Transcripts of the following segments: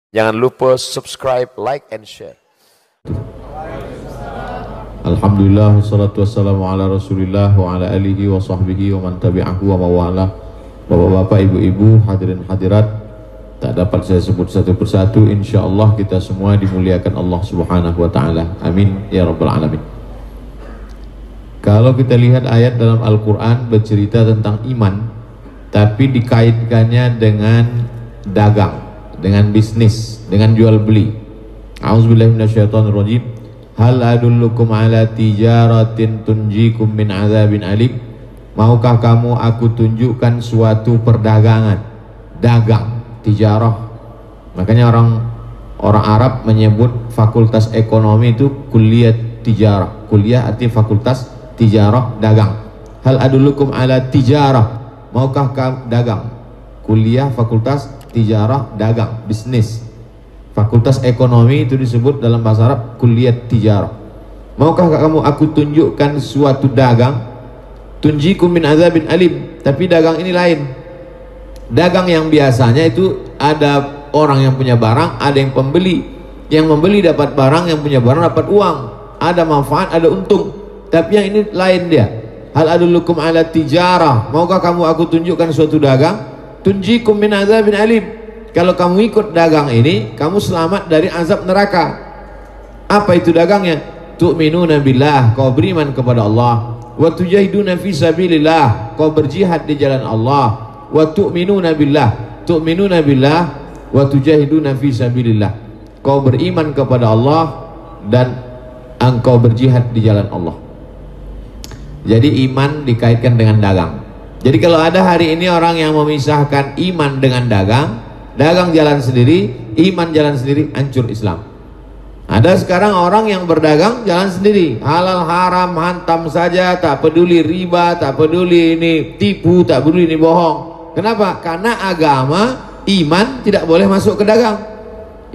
Jangan lupa subscribe, like, and share. Alhamdulillah, wassalatu wassalamu ala rasulillah wa ala alihi wa sahbihi wa man tabi'ahu wa mawala. Bapak-bapak, ibu-ibu, hadirin hadirat, tak dapat saya sebut satu persatu. InsyaAllah kita semua dimuliakan Allah subhanahu wa ta'ala. Amin ya rabbal alamin. Kalau kita lihat ayat dalam Al-Quran bercerita tentang iman, tapi dikaitkannya dengan dagang, dengan bisnis, dengan jual beli. A'udzubillahi minasyaitonirrajim. Hal adullukum ala tijaratin tunjikum min azabin alim. Maukah kamu aku tunjukkan suatu perdagangan, dagang, tijarah. Makanya orang Arab menyebut fakultas ekonomi itu kuliah tijarah. Kuliah artinya fakultas tijarah, dagang. Hal adullukum ala tijarah. Maukah kamu dagang? Kuliah fakultas tijarah, dagang, bisnis. Fakultas ekonomi itu disebut dalam bahasa Arab kuliah tijarah. Maukah kamu aku tunjukkan suatu dagang, tunjikum min azabin alim. Tapi dagang ini lain. Dagang yang biasanya itu ada orang yang punya barang, ada yang pembeli. Yang membeli dapat barang, yang punya barang dapat uang. Ada manfaat, ada untung. Tapi yang ini lain dia. Hal adullukum ala tijarah. Maukah kamu aku tunjukkan suatu dagang, tunjikum min azabin alim. Kalau kamu ikut dagang ini, kamu selamat dari azab neraka. Apa itu dagangnya? Tu'minuna billah, kau beriman kepada Allah. Wa tujahiduna fi sabilillah, kau berjihad di jalan Allah. Wa tu'minuna billah, tu'minuna billah wa tujahiduna fi sabilillah, kau beriman kepada Allah dan engkau berjihad di jalan Allah. Jadi iman dikaitkan dengan dagang. Jadi kalau ada hari ini orang yang memisahkan iman dengan dagang, dagang jalan sendiri, iman jalan sendiri, hancur Islam. Ada sekarang orang yang berdagang jalan sendiri, halal haram hantam saja, tak peduli riba, tak peduli ini tipu, tak peduli ini bohong. Kenapa? Karena agama, iman tidak boleh masuk ke dagang.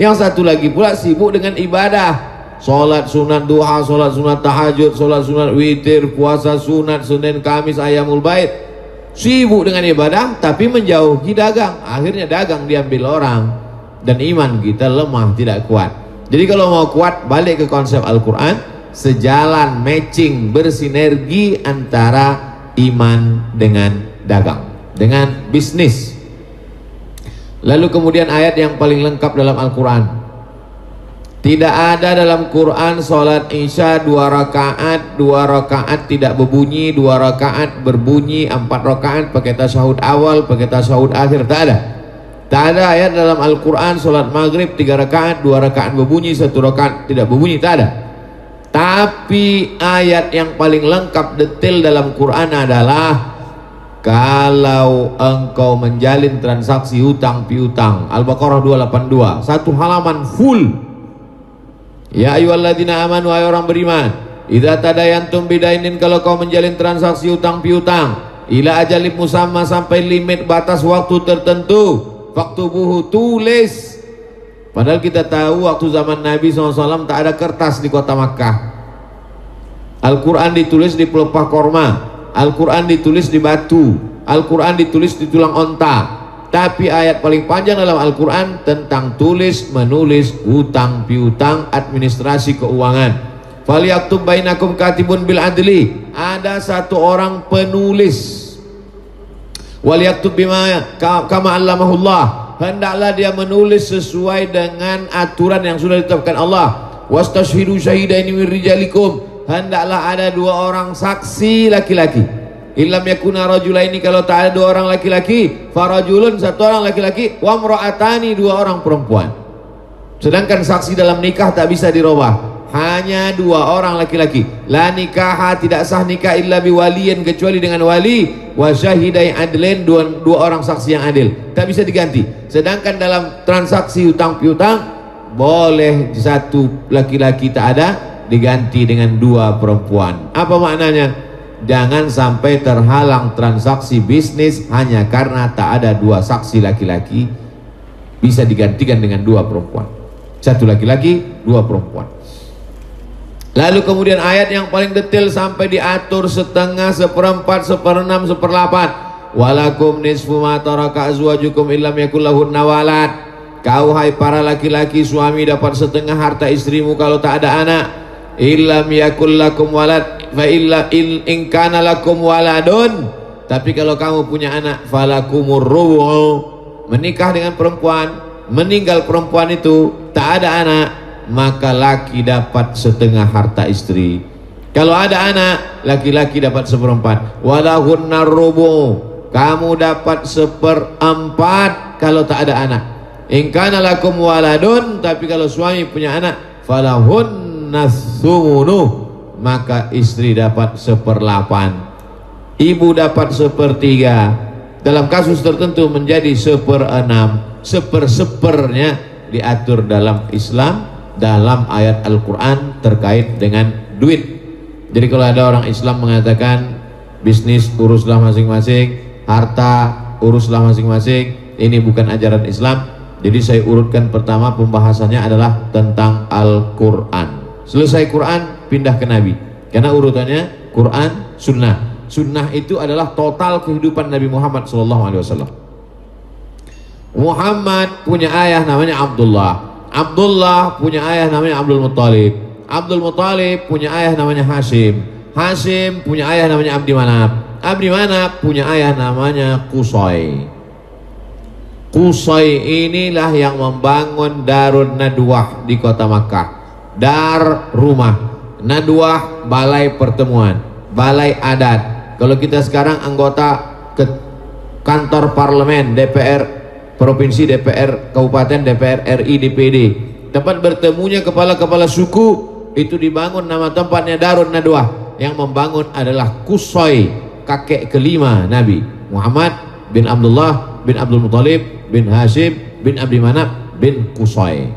Yang satu lagi pula sibuk dengan ibadah. Sholat sunat duha, sholat sunat tahajud, sholat sunat witir, puasa sunat, Senin Kamis, Ayamul Bait. Sibuk dengan ibadah tapi menjauhi dagang. Akhirnya dagang diambil orang dan iman kita lemah, tidak kuat. Jadi kalau mau kuat, balik ke konsep Al-Quran, sejalan, matching, bersinergi antara iman dengan dagang, dengan bisnis. Lalu kemudian ayat yang paling lengkap dalam Al-Quran. Tidak ada dalam Quran sholat isya 2 rakaat, 2 rakaat tidak berbunyi, 2 rakaat berbunyi, 4 rakaat pakai tasyahud awal, pakai tasyahud akhir. Tak ada. Tak ada ayat dalam Al-Quran sholat maghrib 3 rakaat, 2 rakaat berbunyi, 1 rakaat tidak berbunyi. Tak ada. Tapi ayat yang paling lengkap detail dalam Quran adalah kalau engkau menjalin transaksi hutang piutang. Al-Baqarah 282, satu halaman full. Ya ayyuhalladzina amanu, wahai orang beriman, idza tadayantum bidainin, kalau kau menjalin transaksi hutang piutang, ila ajalib musamma, sampai limit batas waktu tertentu, faktubuhu, tulis. Padahal kita tahu waktu zaman Nabi SAW tak ada kertas di kota Makkah. Al-Quran ditulis di pelepah korma, Al-Quran ditulis di batu, Al-Quran ditulis di tulang onta. Tapi ayat paling panjang dalam Al-Quran tentang tulis menulis hutang piutang, administrasi keuangan. Falyaktub bainakum katibun bil adli, ada satu orang penulis. Walyaktub bima kama allamahullah, hendaklah dia menulis sesuai dengan aturan yang sudah ditetapkan Allah. Wastashhidu syahidaini min rijalikum, hendaklah ada 2 orang saksi laki-laki. Illam yakuna rajulaini, kalau tak ada 2 orang laki-laki, farajulun, 1 orang laki-laki, wa imra'atani, 2 orang perempuan. Sedangkan saksi dalam nikah tak bisa dirubah, hanya 2 orang laki-laki. La nikaha, tidak sah nikah illa biwaliyin, kecuali dengan wali, wa syahidai adlin, 2 orang saksi yang adil, tak bisa diganti. Sedangkan dalam transaksi hutang piutang boleh 1 laki-laki tak ada, diganti dengan 2 perempuan. Apa maknanya? Jangan sampai terhalang transaksi bisnis hanya karena tak ada 2 saksi laki-laki, bisa digantikan dengan 2 perempuan. 1 laki-laki, 2 perempuan. Lalu kemudian ayat yang paling detail sampai diatur setengah, seperempat, seperenam, seperlapan. Walakum nisfu ma taraka azwajukum illam yakul lahunna walad. kau hai para laki-laki, suami dapat setengah harta istrimu kalau tak ada anak. Illam yakul lakum walad fa illa in kana lakum waladun, tapi kalau kamu punya anak falakumur rubu. Menikah dengan perempuan, meninggal perempuan itu, tak ada anak, maka laki dapat setengah harta istri. Kalau ada anak, laki-laki dapat seperempat. Walahunnar rubu, kamu dapat seperempat kalau tak ada anak. In kana lakum waladun, tapi kalau suami punya anak, falahunnas sumunu, maka istri dapat seperlapan, ibu dapat sepertiga, dalam kasus tertentu menjadi seperenam. Sepersepernya diatur dalam Islam, dalam ayat Al-Quran terkait dengan duit. Jadi kalau ada orang Islam mengatakan bisnis uruslah masing-masing, harta uruslah masing-masing, ini bukan ajaran Islam. Jadi saya urutkan pertama pembahasannya adalah tentang Al-Quran. Selesai Quran pindah ke Nabi, karena urutannya Quran, Sunnah. Sunnah itu adalah total kehidupan Nabi Muhammad SAW. Muhammad punya ayah namanya Abdullah. Abdullah punya ayah namanya Abdul Muttalib. Abdul Muttalib punya ayah namanya Hashim. Hashim punya ayah namanya Abdi Manaf. Abdi Manaf punya ayah namanya Qusay. Qusay inilah yang membangun Darun Nadwah di kota Makkah. Dar rumah, Nadwah balai pertemuan, balai adat. Kalau kita sekarang anggota ke kantor parlemen, DPR provinsi, DPR kabupaten, DPR RI, DPD, tempat bertemunya kepala-kepala suku, itu dibangun nama tempatnya Darun Nadwah. Yang membangun adalah Qusay, kakek kelima Nabi Muhammad bin Abdullah bin Abdul Muttalib bin Hashim bin Abdi Manaf bin Qusay.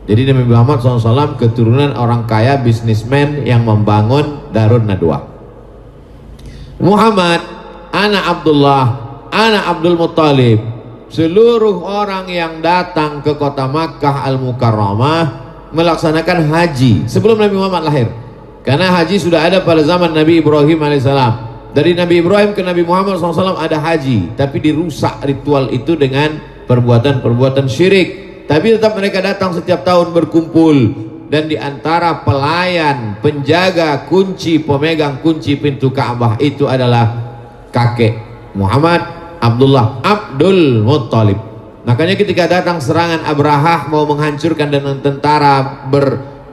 Jadi Nabi Muhammad SAW keturunan orang kaya, bisnismen yang membangun Darun Nadwah. Muhammad, anak Abdullah, anak Abdul Muttalib, seluruh orang yang datang ke kota Makkah Al-Mukarramah melaksanakan haji sebelum Nabi Muhammad lahir, karena haji sudah ada pada zaman Nabi Ibrahim alaihissalam. Dari Nabi Ibrahim ke Nabi Muhammad SAW ada haji, tapi dirusak ritual itu dengan perbuatan-perbuatan syirik. Tapi tetap mereka datang setiap tahun berkumpul, dan diantara pelayan, penjaga, kunci, pemegang kunci pintu Ka'bah itu adalah kakek Muhammad, Abdullah Abdul Muttalib. Makanya ketika datang serangan Abrahah mau menghancurkan dengan tentara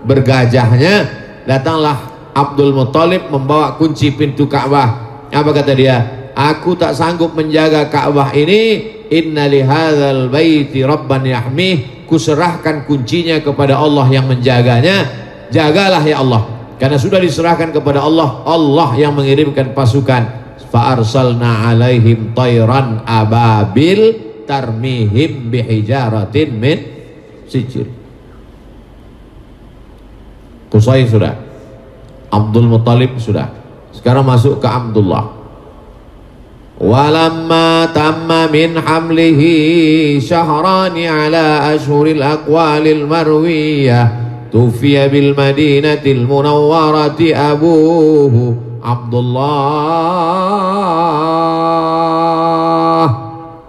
bergajahnya, datanglah Abdul Muttalib membawa kunci pintu Ka'bah. Apa kata dia? Aku tak sanggup menjaga Ka'bah ini. Inna lihadzal baiti rabban yahmih. Kuserahkan kuncinya kepada Allah yang menjaganya. Jagalah ya Allah, karena sudah diserahkan kepada Allah. Allah yang mengirimkan pasukan. Fa arsalna alaihim tayran ababil tarmihim bihijaratin min sijil. Qusay sudah, Abdul Muttalib sudah, sekarang masuk ke Abdullah. Walamma tamma min hamlihi syahrani ala ashhuril aqwalil marwiyah tufiya bil madinatil munawwarati abuhu Abdullah.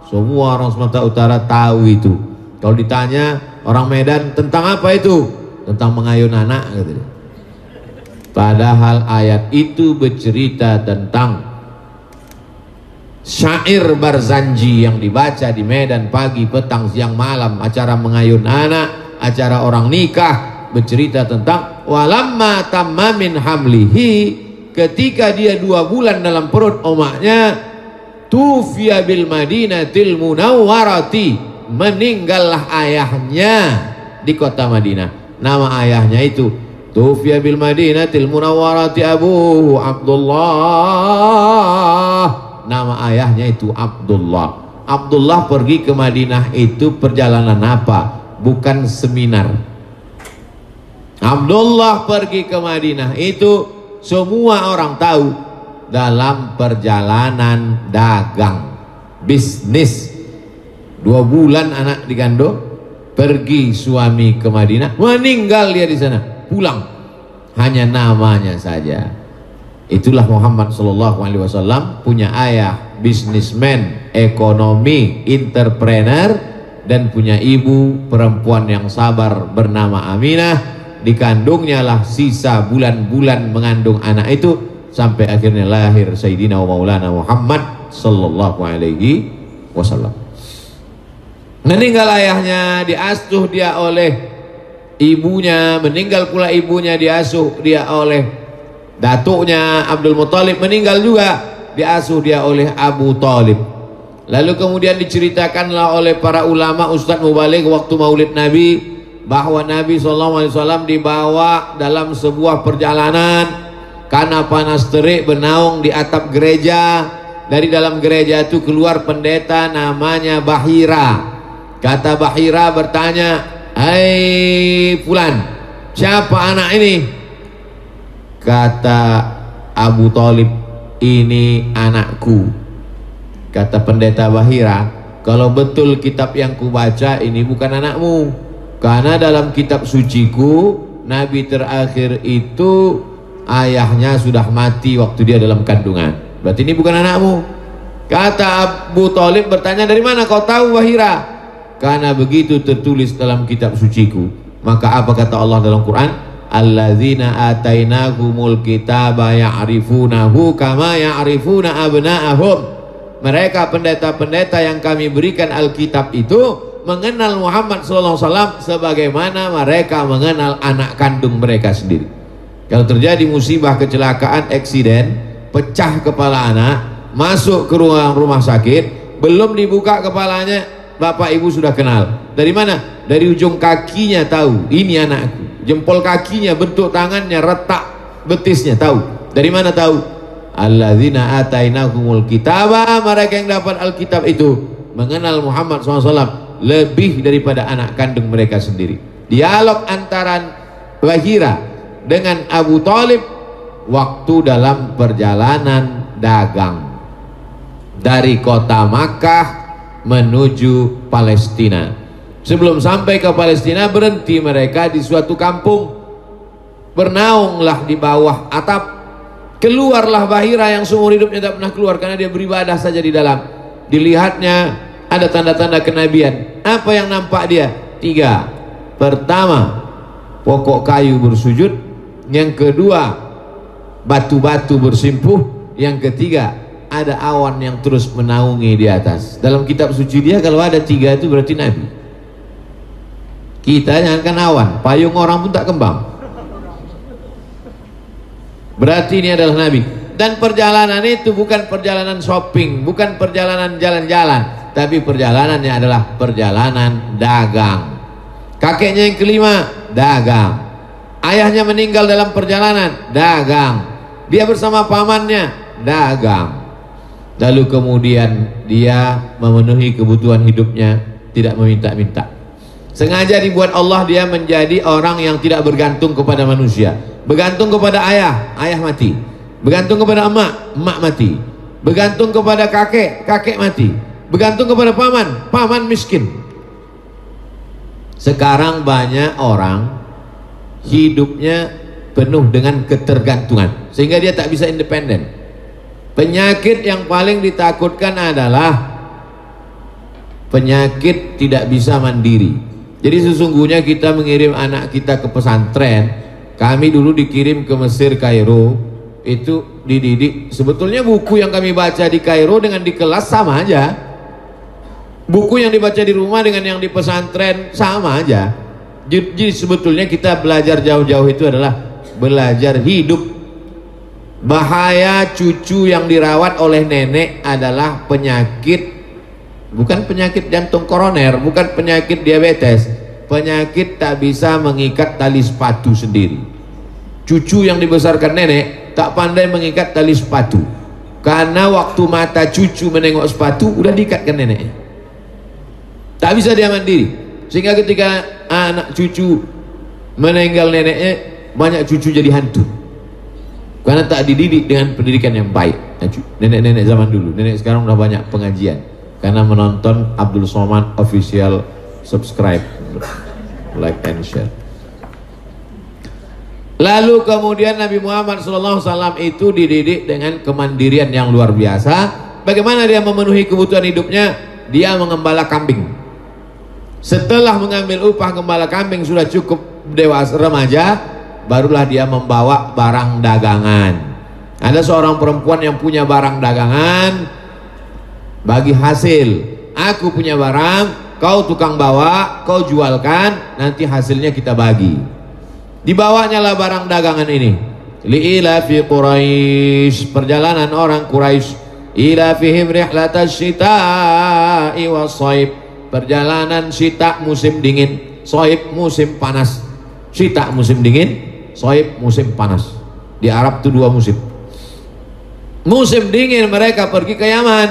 Semua orang Sumatera Utara tahu itu. Kalau ditanya orang Medan tentang apa itu? Tentang mengayun anak gitu. Padahal ayat itu bercerita tentang syair Barzanji yang dibaca di Medan pagi, petang, siang, malam, acara mengayun anak, acara orang nikah, bercerita tentang walamma tamma min hamlihi, ketika dia 2 bulan dalam perut omaknya, tufiya bil madinatil munawwarati, meninggallah ayahnya di kota Madinah. Nama ayahnya itu tufiya bil madinatil munawwarati abuhu Abdullah. Nama ayahnya itu Abdullah. Abdullah pergi ke Madinah itu perjalanan apa? Bukan seminar. Abdullah pergi ke Madinah itu semua orang tahu dalam perjalanan dagang, bisnis. 2 bulan anak digandong, pergi suami ke Madinah, meninggal dia di sana, pulang. Hanya namanya saja. Itulah Muhammad SAW, punya ayah bisnismen, ekonomi, entrepreneur, dan punya ibu perempuan yang sabar bernama Aminah. Dikandungnya lah sisa bulan-bulan mengandung anak itu sampai akhirnya lahir Sayyidina wa Maulana Muhammad sallallahu alaihi wasallam. Meninggal ayahnya, diasuh dia oleh ibunya. Meninggal pula ibunya, diasuh dia oleh datuknya Abdul Muthalib. Meninggal juga, diasuh dia oleh Abu Thalib. Lalu kemudian diceritakanlah oleh para ulama, Ustadz Mubaligh waktu maulid Nabi, bahwa Nabi SAW dibawa dalam sebuah perjalanan karena panas terik, bernaung di atap gereja. Dari dalam gereja itu keluar pendeta namanya Bahira. Kata Bahira bertanya, "Hai Fulan, siapa anak ini?" Kata Abu Thalib, "Ini anakku." Kata pendeta Bahira, "Kalau betul kitab yang kubaca ini bukan anakmu, karena dalam kitab suciku Nabi terakhir itu ayahnya sudah mati waktu dia dalam kandungan. Berarti ini bukan anakmu." Kata Abu Thalib bertanya, "Dari mana kau tahu Bahira?" "Karena begitu tertulis dalam kitab suciku." Maka apa kata Allah dalam Quran? "Alladzina atainahumul kitaba ya'rifunahu kama ya'rifuna abna'ahum." Mereka pendeta-pendeta yang kami berikan Alkitab itu mengenal Muhammad SAW sebagaimana mereka mengenal anak kandung mereka sendiri. Kalau terjadi musibah, kecelakaan, eksiden, pecah kepala anak, masuk ke ruang rumah sakit, belum dibuka kepalanya, bapak ibu sudah kenal. Dari mana? Dari ujung kakinya tahu, ini anakku. Jempol kakinya, bentuk tangannya, retak betisnya tahu. Dari mana tahu? Alladzina atainahumul kitaba, mereka yang dapat Alkitab itu mengenal Muhammad SAW lebih daripada anak kandung mereka sendiri. Dialog antara Bahira dengan Abu Thalib waktu dalam perjalanan dagang dari kota Makkah menuju Palestina. Sebelum sampai ke Palestina, berhenti mereka di suatu kampung. Bernaunglah di bawah atap. Keluarlah Bahira yang seumur hidupnya tidak pernah keluar karena dia beribadah saja di dalam. Dilihatnya ada tanda-tanda kenabian. Apa yang nampak dia? 3. Pertama, pokok kayu bersujud. Yang kedua, batu-batu bersimpuh. Yang ketiga, ada awan yang terus menaungi di atas. Dalam kitab suci dia kalau ada 3 itu berarti Nabi. Kita jangankan awan, payung orang pun tak kembang. Berarti ini adalah Nabi. Dan perjalanan itu bukan perjalanan shopping, bukan perjalanan jalan-jalan, tapi perjalanannya adalah perjalanan dagang. Kakeknya yang kelima, dagang. Ayahnya meninggal dalam perjalanan, dagang. Dia bersama pamannya, dagang. Lalu kemudian dia memenuhi kebutuhan hidupnya, tidak meminta-minta. Sengaja dibuat Allah dia menjadi orang yang tidak bergantung kepada manusia. Bergantung kepada ayah, ayah mati. Bergantung kepada emak, emak mati. Bergantung kepada kakek, kakek mati. Bergantung kepada paman, paman miskin. Sekarang banyak orang hidupnya penuh dengan ketergantungan sehingga dia tak bisa independen. Penyakit yang paling ditakutkan adalah penyakit tidak bisa mandiri. Jadi sesungguhnya kita mengirim anak kita ke pesantren. Kami dulu dikirim ke Mesir, Kairo, itu dididik. Sebetulnya buku yang kami baca di Kairo dengan di kelas sama aja. Buku yang dibaca di rumah dengan yang di pesantren sama aja. Jadi sebetulnya kita belajar jauh-jauh itu adalah belajar hidup. Bahaya cucu yang dirawat oleh nenek adalah penyakit, bukan penyakit jantung koroner, bukan penyakit diabetes. Penyakit tak bisa mengikat tali sepatu sendiri. Cucu yang dibesarkan nenek tak pandai mengikat tali sepatu, karena waktu mata cucu menengok sepatu udah diikatkan neneknya. Tak bisa dia mandiri, sehingga ketika anak cucu meninggal neneknya, banyak cucu jadi hantu karena tak dididik dengan pendidikan yang baik. Nenek-nenek zaman dulu, nenek sekarang udah banyak pengajian karena menonton Abdul Somad official. Subscribe, like and share. Lalu kemudian Nabi Muhammad SAW itu dididik dengan kemandirian yang luar biasa. Bagaimana dia memenuhi kebutuhan hidupnya? Dia mengembala kambing. Setelah mengambil upah gembala kambing sudah cukup dewasa remaja, barulah dia membawa barang dagangan. Ada seorang perempuan yang punya barang dagangan, bagi hasil. Aku punya barang, kau tukang bawa, kau jualkan, nanti hasilnya kita bagi. Dibawanya lah barang dagangan ini. Li'ila fi Quraisy, perjalanan orang Quraisy. Ila fihim rihlatasy syita'i was-shaib, perjalanan syita musim dingin, shaib musim panas. Syita musim dingin, shaib musim panas. Di Arab itu dua musim. Musim dingin mereka pergi ke Yaman,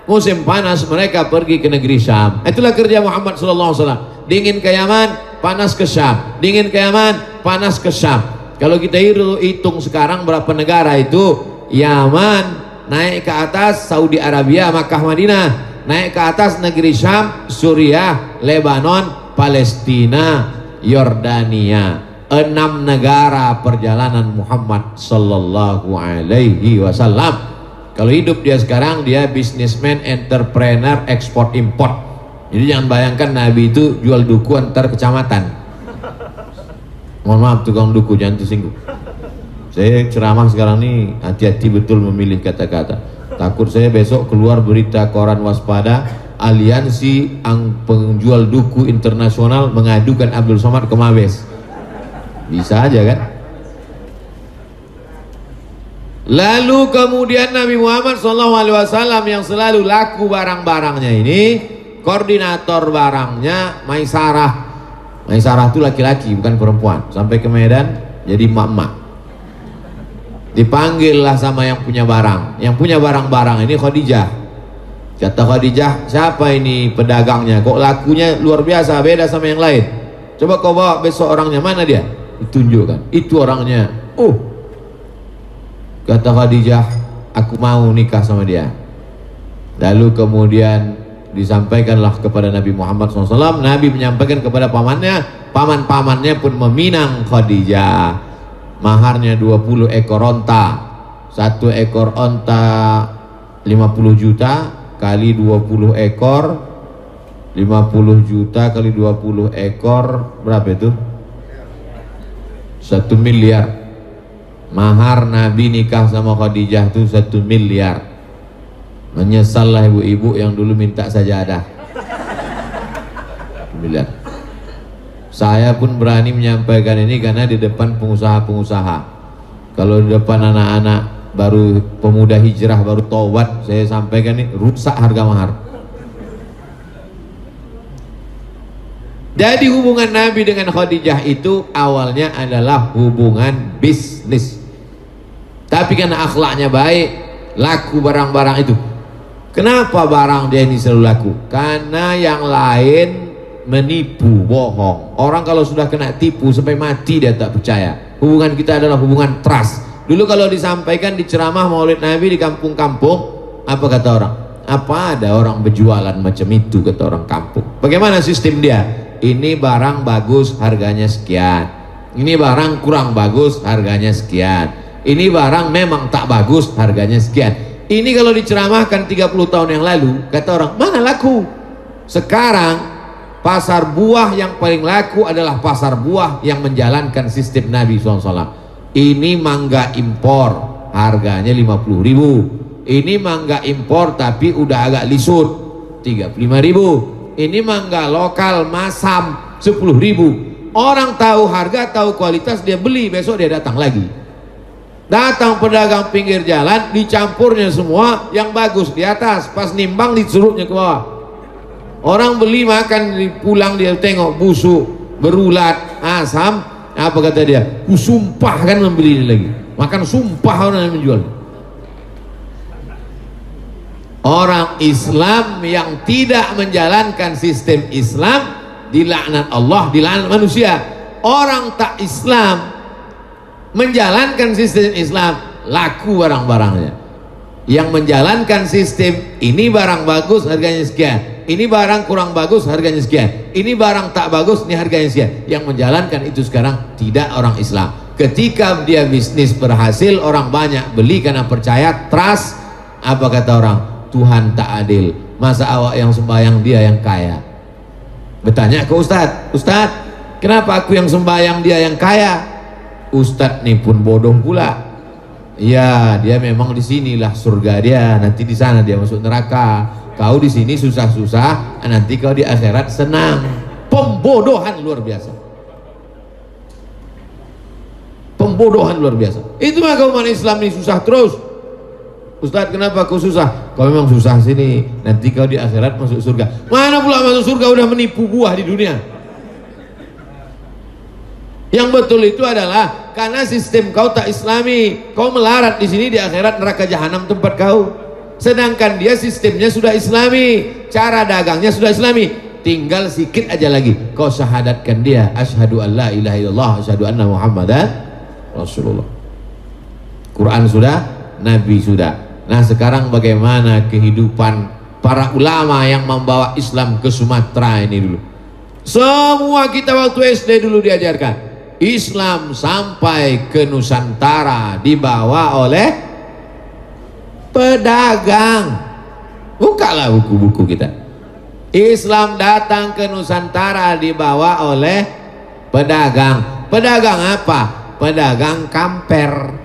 musim panas mereka pergi ke negeri Syam. Itulah kerja Muhammad SAW. Dingin ke Yaman, panas ke Syam. Dingin ke Yaman, panas ke Syam. Kalau kita hitung sekarang berapa negara itu? Yaman naik ke atas, Saudi Arabia, Makkah, Madinah. Naik ke atas negeri Syam, Suriah, Lebanon, Palestina, Yordania. 6 negara perjalanan Muhammad sallallahu alaihi wasallam. Kalau hidup dia sekarang, dia businessman, entrepreneur, ekspor import. Jadi jangan bayangkan Nabi itu jual duku antar kecamatan. Mohon maaf tukang duku, jangan tersinggung. Saya ceramah sekarang nih hati-hati betul memilih kata-kata. Takut saya besok keluar berita koran waspada, aliansi penjual duku internasional mengadukan Abdul Somad ke Mabes. Bisa aja kan? Lalu kemudian Nabi Muhammad SAW yang selalu laku barang-barangnya ini, koordinator barangnya Maisarah. Maisarah itu laki-laki bukan perempuan. Sampai ke Medan jadi mak-mak. Dipanggillah sama yang punya barang. Yang punya barang-barang ini Khadijah. Kata Khadijah, siapa ini pedagangnya? Kok lakunya luar biasa, beda sama yang lain. Coba kau bawa besok orangnya, mana dia? Ditunjukkan, itu orangnya. Kata Khadijah, aku mau nikah sama dia. Lalu kemudian disampaikanlah kepada Nabi Muhammad SAW. Nabi menyampaikan kepada pamannya, paman-pamannya pun meminang Khadijah. Maharnya 20 ekor onta. 1 ekor onta 50 juta kali 20 ekor, 50 juta kali 20 ekor berapa itu? 1 miliar. Mahar Nabi nikah sama Khadijah itu 1 miliar. Menyesallah ibu-ibu yang dulu minta sajadah. 1 miliar. Saya pun berani menyampaikan ini karena di depan pengusaha-pengusaha. Kalau di depan anak-anak baru pemuda hijrah baru taubat, saya sampaikan ini rusak harga mahar. Jadi hubungan Nabi dengan Khadijah itu awalnya adalah hubungan bisnis. Tapi karena akhlaknya baik, laku barang-barang itu. Kenapa barang dia ini selalu laku? Karena yang lain menipu, bohong. Orang kalau sudah kena tipu sampai mati dia tak percaya. Hubungan kita adalah hubungan trust. Dulu kalau disampaikan di ceramah Maulid Nabi di kampung-kampung, apa kata orang? Apa ada orang berjualan macam itu, kata orang kampung. Bagaimana sistem dia? Ini barang bagus harganya sekian, ini barang kurang bagus harganya sekian, ini barang memang tak bagus harganya sekian. Ini kalau diceramahkan 30 tahun yang lalu, kata orang mana laku. Sekarang pasar buah yang paling laku adalah pasar buah yang menjalankan sistem Nabi SAW. Ini mangga impor harganya 50.000. Ini mangga impor tapi udah agak lisut 35.000. Ini mangga lokal masam 10.000. Orang tahu harga, tahu kualitas, dia beli, besok dia datang lagi. Datang pedagang pinggir jalan, dicampurnya semua yang bagus di atas, pas nimbang disuruhnya ke bawah. Orang beli makan, pulang dia tengok busuk, berulat, asam. Apa kata dia? Kusumpah kan membeli ini lagi. Makan sumpah orang yang menjual. Orang Islam yang tidak menjalankan sistem Islam dilaknat Allah, dilaknat manusia. Orang tak Islam menjalankan sistem Islam, laku barang-barangnya. Yang menjalankan sistem ini barang bagus harganya sekian, ini barang kurang bagus harganya sekian, ini barang tak bagus ini harganya sekian. Yang menjalankan itu sekarang tidak orang Islam. Ketika dia bisnis berhasil, orang banyak beli karena percaya, trust. Apa kata orang? Tuhan tak adil, masa awak yang sembahyang dia yang kaya. Bertanya ke Ustadz, Ustadz, kenapa aku yang sembahyang dia yang kaya? Ustadz nih pun bodoh pula. Ya, dia memang di sinilah surga dia, nanti di sana dia masuk neraka. Kau di sini susah-susah, nanti kau di akhirat senang. Pembodohan luar biasa. Pembodohan luar biasa. Itu mah umat Islam ini susah terus. Ustadz, kenapa kau susah? Kau memang susah sini, nanti kau di akhirat masuk surga. Mana pula masuk surga, udah menipu gua di dunia. Yang betul itu adalah karena sistem kau tak islami, kau melarat di sini, di akhirat neraka jahanam tempat kau. Sedangkan dia sistemnya sudah islami, cara dagangnya sudah islami. Tinggal sikit aja lagi kau syahadatkan dia, asyhadu an la ilaha illallah, asyhadu anna muhammadan rasulullah. Quran sudah, Nabi sudah. Nah, sekarang bagaimana kehidupan para ulama yang membawa Islam ke Sumatera ini dulu? Semua kita waktu SD dulu diajarkan Islam sampai ke Nusantara dibawa oleh pedagang. Bukalah buku-buku kita. Islam datang ke Nusantara dibawa oleh pedagang. Pedagang apa? Pedagang kamper.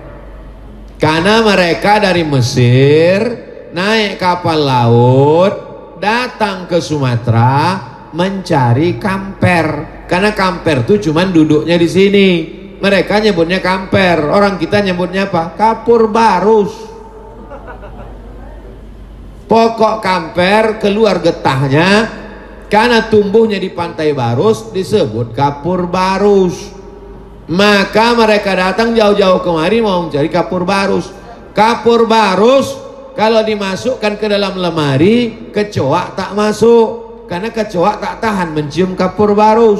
Karena mereka dari Mesir naik kapal laut datang ke Sumatera mencari kamper. Karena kamper itu cuman duduknya di sini. Mereka nyebutnya kamper, orang kita nyebutnya apa? Kapur barus. Pokok kamper keluar getahnya, karena tumbuhnya di Pantai Barus disebut kapur barus. Maka mereka datang jauh-jauh kemari mau mencari kapur barus. Kapur barus kalau dimasukkan ke dalam lemari, kecoa tak masuk, karena kecoa tak tahan mencium kapur barus.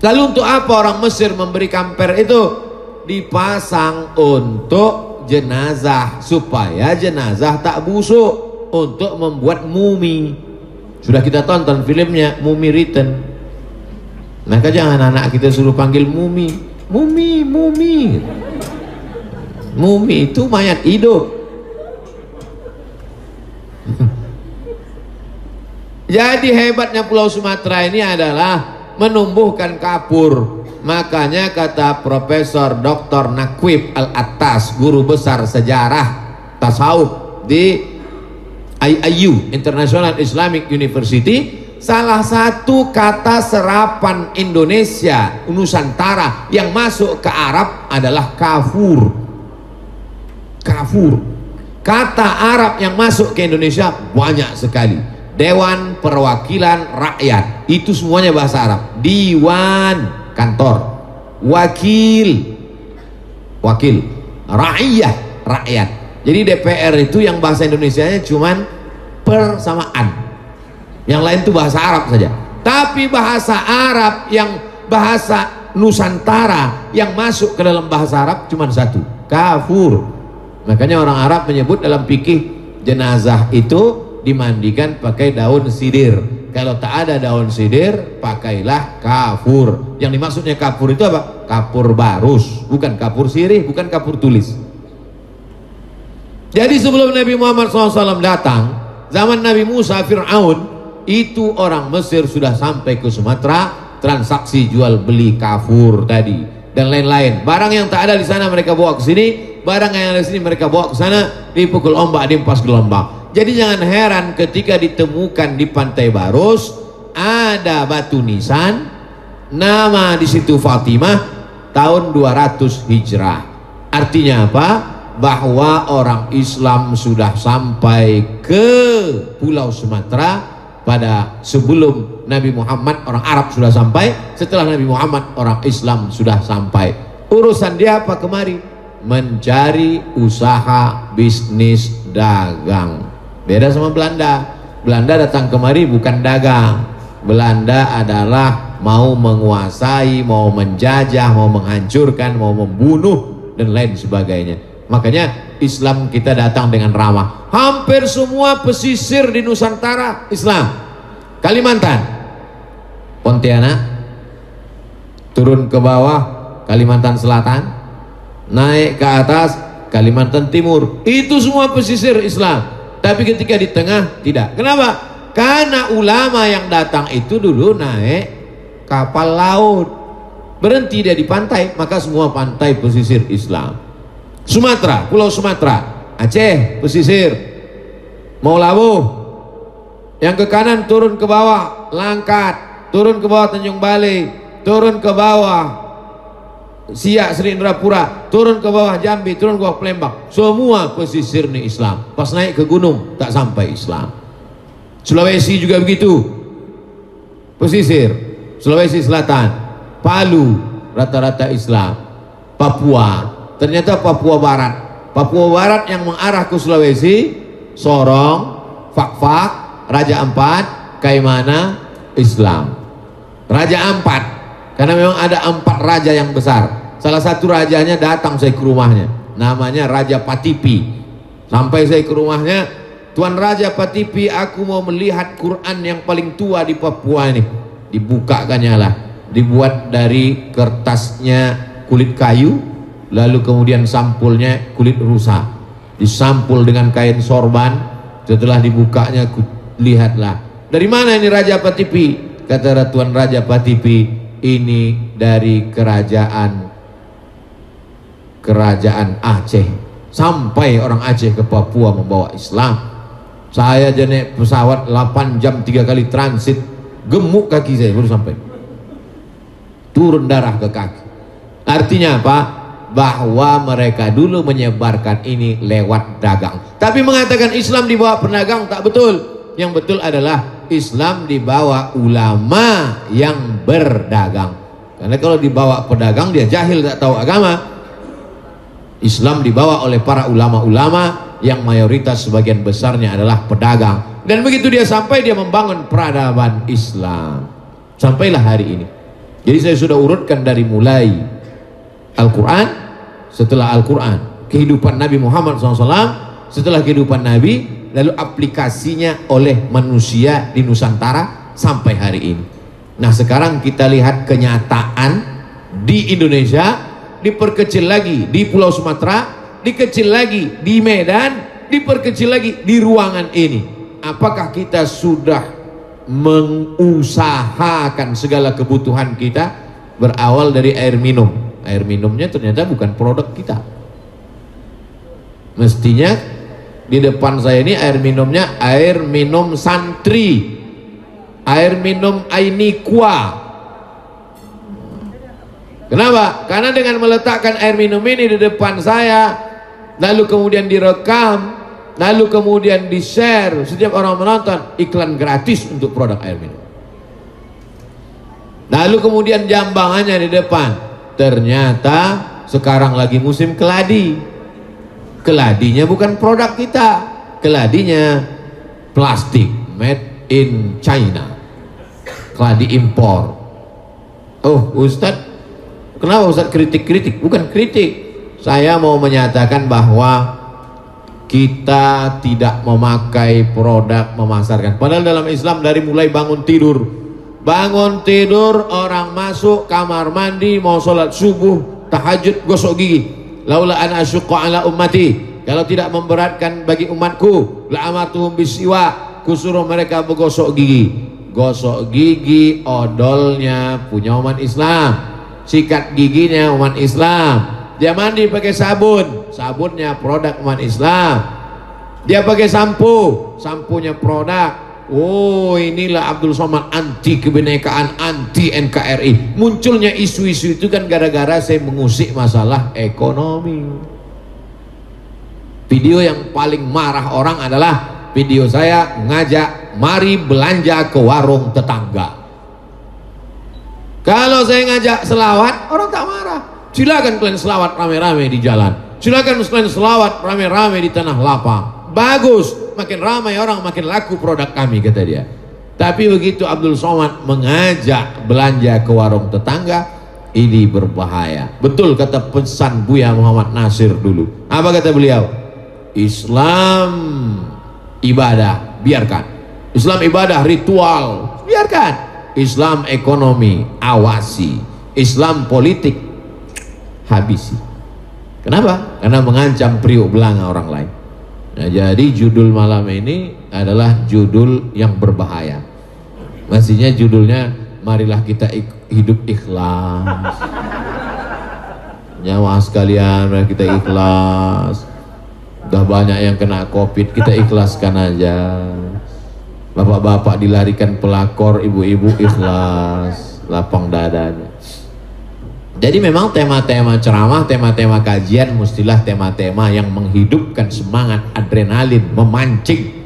Lalu untuk apa orang Mesir memberi kamper itu? Dipasang untuk jenazah, supaya jenazah tak busuk, untuk membuat mumi. Sudah kita tonton filmnya Mummy Return. Maka jangan anak kita suruh panggil mumi, mumi, mumi. Mumi itu mayat hidup. Jadi hebatnya Pulau Sumatera ini adalah menumbuhkan kapur. Makanya kata Profesor Dr. Nakwib Al-Attas, guru besar sejarah tasawuf di IIU, International Islamic University, salah satu kata serapan Indonesia Nusantara yang masuk ke Arab adalah kafur. Kafur. Kata Arab yang masuk ke Indonesia banyak sekali. Dewan Perwakilan Rakyat, itu semuanya bahasa Arab. Diwan, kantor. Wakil, wakil. Ra'iyah, rakyat. Jadi DPR itu yang bahasa Indonesianya cuman persamaan. Yang lain itu bahasa Arab saja. Tapi bahasa Arab yang bahasa Nusantara yang masuk ke dalam bahasa Arab cuma satu, kafur. Makanya orang Arab menyebut dalam fikih jenazah itu dimandikan pakai daun sidir. Kalau tak ada daun sidir, pakailah kafur. Yang dimaksudnya kafur itu apa? Kapur barus, bukan kapur sirih, bukan kapur tulis. Jadi sebelum Nabi Muhammad SAW datang, zaman Nabi Musa, Fir'aun, itu orang Mesir sudah sampai ke Sumatera, transaksi jual beli kafur tadi dan lain-lain. Barang yang tak ada di sana mereka bawa ke sini, barang yang ada di sini mereka bawa ke sana, dipukul ombak, diempas gelombang. Jadi jangan heran ketika ditemukan di Pantai Barus ada batu nisan, nama di situ Fatimah, tahun 200 Hijrah. Artinya apa? Bahwa orang Islam sudah sampai ke Pulau Sumatera pada sebelum Nabi Muhammad. Orang Arab sudah sampai, setelah Nabi Muhammad orang Islam sudah sampai. Urusan dia apa kemari? Mencari usaha bisnis dagang. Beda sama Belanda. Belanda datang kemari bukan dagang. Belanda adalah mau menguasai, mau menjajah, mau menghancurkan, mau membunuh dan lain sebagainya. Makanya Islam kita datang dengan ramah. Hampir semua pesisir di Nusantara Islam. Kalimantan, Pontianak, turun ke bawah Kalimantan Selatan, naik ke atas Kalimantan Timur, itu semua pesisir Islam. Tapi ketika di tengah tidak. Kenapa? Karena ulama yang datang itu dulu naik kapal laut, berhenti dia di pantai, maka semua pantai pesisir Islam. Sumatera, Pulau Sumatera, Aceh pesisir, mau labuh, yang ke kanan turun ke bawah Langkat, turun ke bawah Tanjung Balai, turun ke bawah Siak Sri Indrapura, turun ke bawah Jambi, turun ke bawah Palembang, semua pesisir ini Islam. Pas naik ke gunung tak sampai Islam. Sulawesi juga begitu, pesisir Sulawesi Selatan, Palu rata-rata Islam. Papua, ternyata Papua Barat yang mengarah ke Sulawesi, Sorong, Fak-Fak, Raja Ampat, Kaimana, Islam. Raja Ampat, karena memang ada 4 raja yang besar. Salah satu rajanya datang saya ke rumahnya, namanya Raja Patipi. Sampai saya ke rumahnya, Tuan Raja Patipi, aku mau melihat Quran yang paling tua di Papua ini. Dibukakannya lah, dibuat dari kertasnya kulit kayu, lalu kemudian sampulnya kulit rusa, disampul dengan kain sorban. Setelah dibukanya, lihatlah, dari mana ini Raja Patipi? Kata Tuan Raja Patipi, ini dari kerajaan Aceh. Sampai orang Aceh ke Papua membawa Islam. Saya aja naik pesawat 8 jam 3 kali transit, gemuk kaki saya baru sampai, turun darah ke kaki. Artinya apa? Bahwa mereka dulu menyebarkan ini lewat dagang, tapi mengatakan Islam dibawa pedagang tak betul. Yang betul adalah Islam dibawa ulama yang berdagang. Karena kalau dibawa pedagang dia jahil, tak tahu agama. Islam dibawa oleh para ulama-ulama yang mayoritas sebagian besarnya adalah pedagang. Dan begitu dia sampai, dia membangun peradaban Islam. Sampailah hari ini. Jadi saya sudah urutkan dari mulai Al-Quran, setelah Al-Quran kehidupan Nabi Muhammad SAW, setelah kehidupan Nabi, lalu aplikasinya oleh manusia di Nusantara sampai hari ini. Nah, sekarang kita lihat kenyataan di Indonesia, diperkecil lagi di Pulau Sumatera, dikecil lagi di Medan, diperkecil lagi di ruangan ini. Apakah kita sudah mengusahakan segala kebutuhan kita? Berawal dari air minum. Air minumnya ternyata bukan produk kita. Mestinya di depan saya ini air minumnya air minum santri, air minum Ainikwa. Kenapa? Karena dengan meletakkan air minum ini di depan saya, lalu kemudian direkam, lalu kemudian di-share, setiap orang menonton, iklan gratis untuk produk air minum. Lalu kemudian jambangannya di depan, ternyata sekarang lagi musim keladi. Keladinya bukan produk kita, keladinya plastik made in China, keladi impor. Oh Ustadz, kenapa Ustadz kritik-kritik? Bukan kritik, saya mau menyatakan bahwa kita tidak memakai produk memasarkan. Padahal dalam Islam dari mulai bangun tidur orang masuk kamar mandi, mau sholat subuh, tahajud, gosok gigi. Laula an asyqa ala ummati, kalau tidak memberatkan bagi umatku, la amartuhum bisiwak, kusuruh mereka bergosok gigi. Gosok gigi odolnya punya umat Islam, sikat giginya umat Islam. Dia mandi pakai sabun, sabunnya produk umat Islam. Dia pakai sampo, sampunya produk. Oh, inilah Abdul Somad anti kebinekaan, anti NKRI. Munculnya isu-isu itu kan gara-gara saya mengusik masalah ekonomi. Video yang paling marah orang adalah video saya ngajak mari belanja ke warung tetangga. Kalau saya ngajak selawat, orang tak marah. Silakan kalian selawat rame-rame di jalan, silakan kalian selawat rame-rame di tanah lapang. Bagus, makin ramai orang makin laku produk kami, kata dia. Tapi begitu Abdul Somad mengajak belanja ke warung tetangga, ini berbahaya. Betul kata pesan Buya Muhammad Nasir dulu. Apa kata beliau? Islam ibadah, biarkan. Islam ibadah ritual, biarkan. Islam ekonomi, awasi. Islam politik, habisi. Kenapa? Karena mengancam periuk belanga orang lain. Nah, jadi judul malam ini adalah judul yang berbahaya. Maksudnya judulnya marilah kita hidup ikhlas. Nyawa sekalian, marilah kita ikhlas. Udah banyak yang kena COVID, kita ikhlaskan aja. Bapak-bapak dilarikan pelakor, ibu-ibu ikhlas, lapang dadanya. Jadi memang tema-tema ceramah, tema-tema kajian mestilah tema-tema yang menghidupkan semangat, adrenalin, memancing.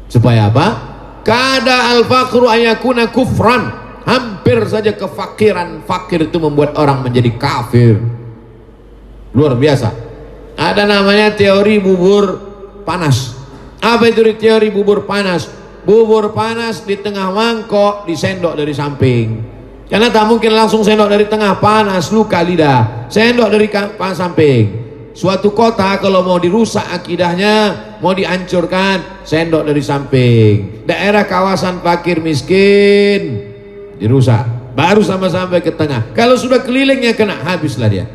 Supaya apa? Kada al-faqru ayakuna kufran. Hampir saja kefakiran. Fakir itu membuat orang menjadi kafir. Luar biasa. Ada namanya teori bubur panas. Apa itu teori bubur panas? Bubur panas di tengah mangkok disendok dari samping. Karena tak mungkin langsung sendok dari tengah, panas, luka lidah. Sendok dari samping. Suatu kota kalau mau dirusak akidahnya, mau dihancurkan, sendok dari samping. Daerah kawasan fakir miskin dirusak, baru sampai ke tengah. Kalau sudah kelilingnya kena, habislah dia.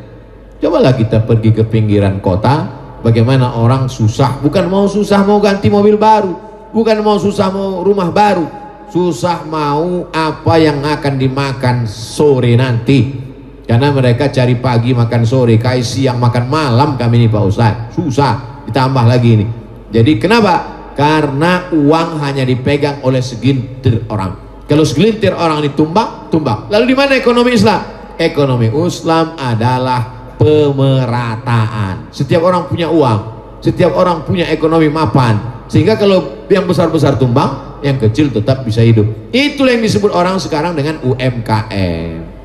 Cobalah kita pergi ke pinggiran kota, bagaimana orang susah, bukan mau susah mau ganti mobil baru, bukan mau susah mau rumah baru, susah mau apa yang akan dimakan sore nanti. Karena mereka cari pagi makan sore, kai siang makan malam kami ini Pak Ustadz. Susah, ditambah lagi ini. Jadi kenapa? Karena uang hanya dipegang oleh segelintir orang. Kalau segelintir orang ini tumbang. Lalu di mana ekonomi Islam? Ekonomi Islam adalah pemerataan. Setiap orang punya uang, setiap orang punya ekonomi mapan. Sehingga kalau yang besar-besar tumbang, yang kecil tetap bisa hidup. Itulah yang disebut orang sekarang dengan UMKM.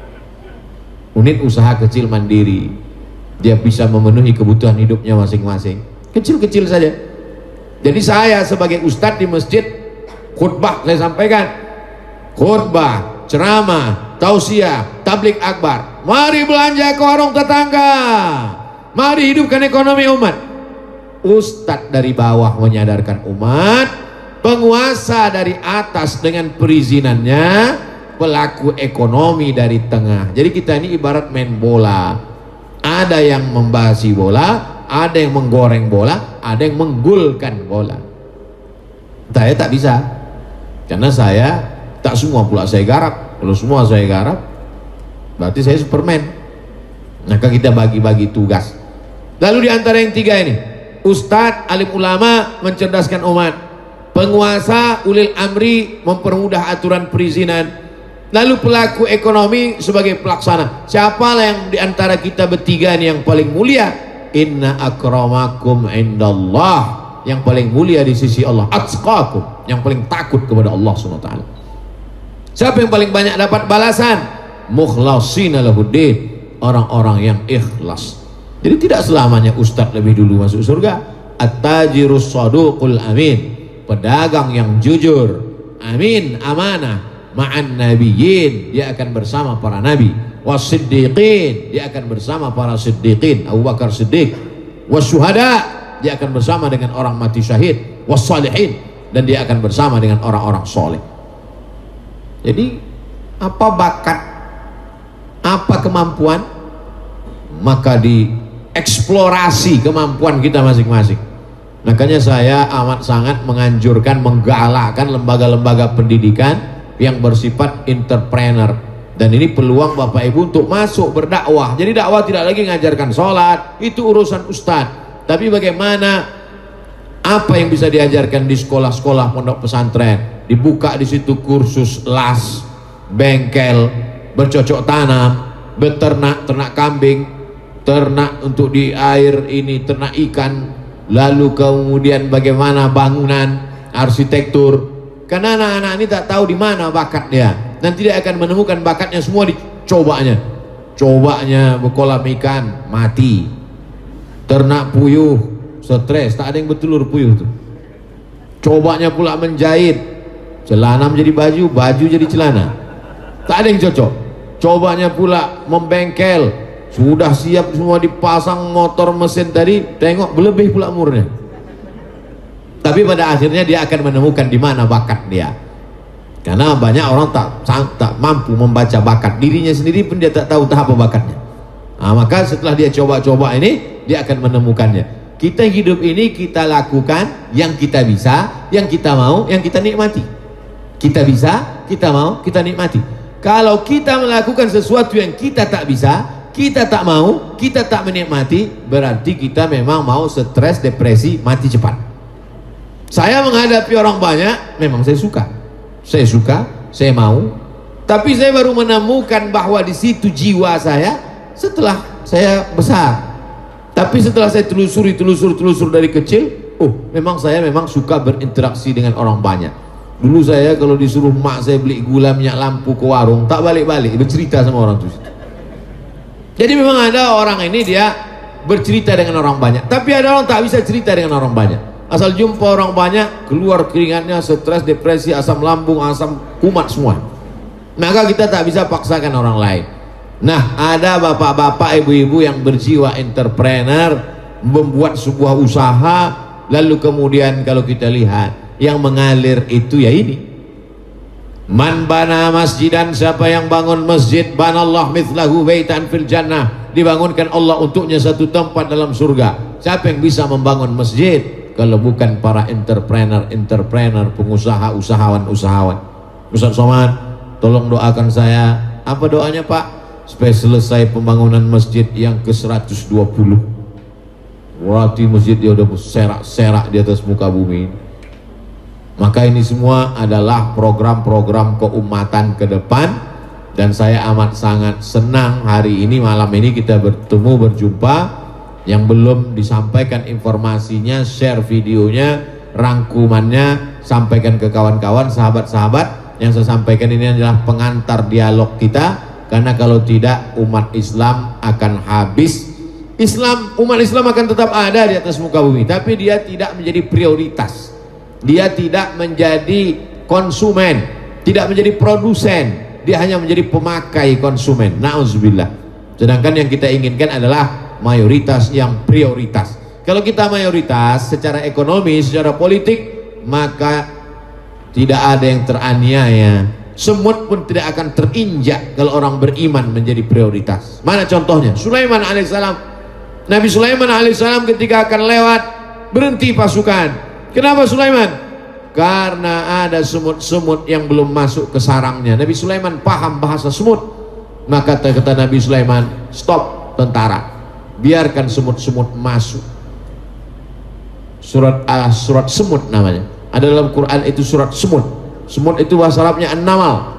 Unit usaha kecil mandiri. Dia bisa memenuhi kebutuhan hidupnya masing-masing. Kecil-kecil saja. Jadi saya sebagai ustadz di masjid, khutbah saya sampaikan. Khutbah, ceramah, tausiah, tablik akbar. Mari belanja ke warung tetangga. Mari hidupkan ekonomi umat. Ustadz dari bawah menyadarkan umat. Penguasa dari atas dengan perizinannya. Pelaku ekonomi dari tengah. Jadi kita ini ibarat main bola. Ada yang membasi bola, ada yang menggoreng bola, ada yang menggulkan bola. Saya tak bisa, karena saya tak semua pula saya garap. Kalau semua saya garap, berarti saya Superman. Maka kita bagi-bagi tugas. Lalu di antara yang tiga ini, ustadz, alim ulama mencerdaskan umat, penguasa, ulil amri mempermudah aturan perizinan. Lalu pelaku ekonomi sebagai pelaksana. Siapa yang diantara kita bertiga ini yang paling mulia? Inna akramakum indallah. Yang paling mulia di sisi Allah. Atqakum. Yang paling takut kepada Allah SWT. Siapa yang paling banyak dapat balasan? Mukhlashina lahuddin. Orang-orang yang ikhlas. Jadi tidak selamanya ustadz lebih dulu masuk surga. At-tajirus saduqul amin. Pedagang yang jujur. Amin, amanah. Ma'an nabiyyin, dia akan bersama para nabi. Wasiddiqin, dia akan bersama para siddiqin, Abu Bakar Siddiq. Wasyuhada, dia akan bersama dengan orang mati syahid. Wassalihin, dan dia akan bersama dengan orang-orang soleh. Jadi apa bakat, apa kemampuan, maka dieksplorasi kemampuan kita masing-masing. Makanya saya amat sangat menganjurkan, menggalakkan lembaga-lembaga pendidikan yang bersifat entrepreneur. Dan ini peluang Bapak Ibu untuk masuk berdakwah. Jadi dakwah tidak lagi mengajarkan sholat, itu urusan ustadz. Tapi bagaimana, apa yang bisa diajarkan di sekolah-sekolah pondok pesantren? Dibuka di situ kursus las, bengkel, bercocok tanam, beternak, ternak kambing, ternak untuk di air ini, ternak ikan. Lalu kemudian bagaimana bangunan, arsitektur. Karena anak-anak ini tak tahu di mana bakat dia. Nanti dia akan menemukan bakatnya semua dicobanya. Cobanya berkolam ikan, mati. Ternak puyuh, stres, tak ada yang bertelur puyuh tuh. Cobanya pula menjahit, celana menjadi baju, baju jadi celana. Tak ada yang cocok. Cobanya pula membengkel, sudah siap semua dipasang motor mesin tadi, tengok berlebih pula umurnya. Tapi pada akhirnya dia akan menemukan di mana bakat dia. Karena banyak orang tak mampu membaca bakat dirinya sendiri pun, dia tak tahu apa bakatnya. Nah, maka setelah dia coba-coba ini, dia akan menemukannya. Kita hidup ini kita lakukan yang kita bisa, yang kita mau, yang kita nikmati. Kita bisa, kita mau, kita nikmati. Kalau kita melakukan sesuatu yang kita tak bisa, kita tak mau, kita tak menikmati, berarti kita memang mau stres, depresi, mati cepat. Saya menghadapi orang banyak, memang saya suka. Saya mau. Tapi saya baru menemukan bahwa di situ jiwa saya setelah saya besar. Tapi setelah saya telusur dari kecil, memang saya suka berinteraksi dengan orang banyak. Dulu saya kalau disuruh mak saya beli gula, minyak lampu ke warung, tak balik-balik, bercerita sama orang itu. Jadi memang ada orang ini dia bercerita dengan orang banyak, tapi ada orang tak bisa cerita dengan orang banyak. Asal jumpa orang banyak, keluar keringatnya, stres, depresi, asam lambung, asam kumat semua. Maka kita tak bisa paksakan orang lain. Nah, ada bapak-bapak, ibu-ibu yang berjiwa entrepreneur, membuat sebuah usaha, lalu kemudian kalau kita lihat yang mengalir itu ya ini. Man bana masjidan, siapa yang bangun masjid, banallah mithlahu baitan fil jannah, dibangunkan Allah untuknya satu tempat dalam surga. Siapa yang bisa membangun masjid kalau bukan para entrepreneur, pengusaha, usahawan. Ustaz Somad, tolong doakan saya. Apa doanya Pak? Supaya selesai pembangunan masjid yang ke-120. Berarti masjid dia udah serak-serak di atas muka bumi. Maka ini semua adalah program-program keumatan ke depan, dan saya amat sangat senang hari ini, malam ini kita berjumpa. Yang belum disampaikan informasinya, share videonya, rangkumannya, sampaikan ke kawan-kawan, sahabat-sahabat. Yang saya sampaikan ini adalah pengantar dialog kita. Karena kalau tidak, umat Islam akan habis. Umat Islam akan tetap ada di atas muka bumi, tapi dia tidak menjadi prioritas. Dia tidak menjadi konsumen, tidak menjadi produsen. Dia hanya menjadi pemakai konsumen. Na'udzubillah. Sedangkan yang kita inginkan adalah mayoritas yang prioritas. Kalau kita mayoritas secara ekonomi, secara politik, maka tidak ada yang teraniaya. Semut pun tidak akan terinjak kalau orang beriman menjadi prioritas. Mana contohnya? Sulaiman alaihissalam. Nabi Sulaiman alaihissalam ketika akan lewat, berhenti pasukan. Kenapa Sulaiman? Karena ada semut-semut yang belum masuk ke sarangnya. Nabi Sulaiman paham bahasa semut. Maka kata Nabi Sulaiman, stop tentara, biarkan semut-semut masuk. Surat semut namanya. Ada dalam Quran itu surat semut. Semut itu bahasa Arabnya an-namal.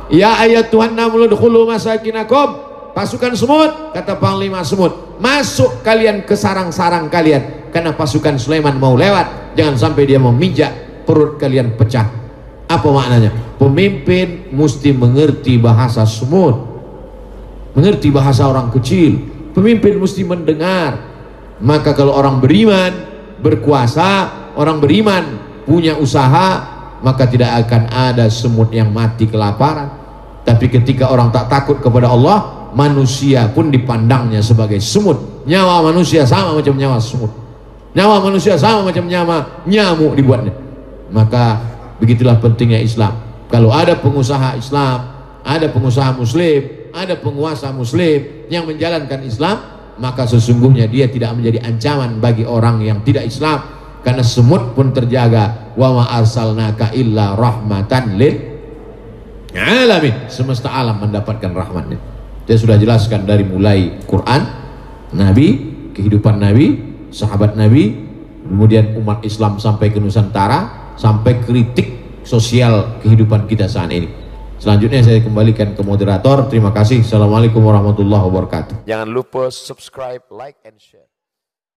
Ya ayat Tuhan namul udkhulu masakinakum. Pasukan semut, kata panglima semut, masuk kalian ke sarang-sarang kalian. Karena pasukan Sulaiman mau lewat, jangan sampai dia meminjak, perut kalian pecah. Apa maknanya? Pemimpin mesti mengerti bahasa semut, mengerti bahasa orang kecil. Pemimpin mesti mendengar. Maka kalau orang beriman, berkuasa, orang beriman, punya usaha, maka tidak akan ada semut yang mati kelaparan. Tapi ketika orang tak takut kepada Allah, manusia pun dipandangnya sebagai semut. Nyawa manusia sama macam nyawa semut. Nyawa manusia sama macam nyawa nyamuk dibuatnya. Maka begitulah pentingnya Islam. Kalau ada pengusaha Islam, ada pengusaha muslim, ada penguasa muslim yang menjalankan Islam, maka sesungguhnya dia tidak menjadi ancaman bagi orang yang tidak Islam. Karena semut pun terjaga. Wa ma arsalnaka illa rahmatan lil alamin. Semesta alam mendapatkan rahmatnya. Dia sudah jelaskan dari mulai Quran, Nabi, kehidupan Nabi, sahabat Nabi, kemudian umat Islam sampai ke Nusantara, sampai kritik sosial kehidupan kita saat ini. Selanjutnya saya kembalikan ke moderator. Terima kasih. Assalamualaikum warahmatullahi wabarakatuh. Jangan lupa subscribe, like, and share.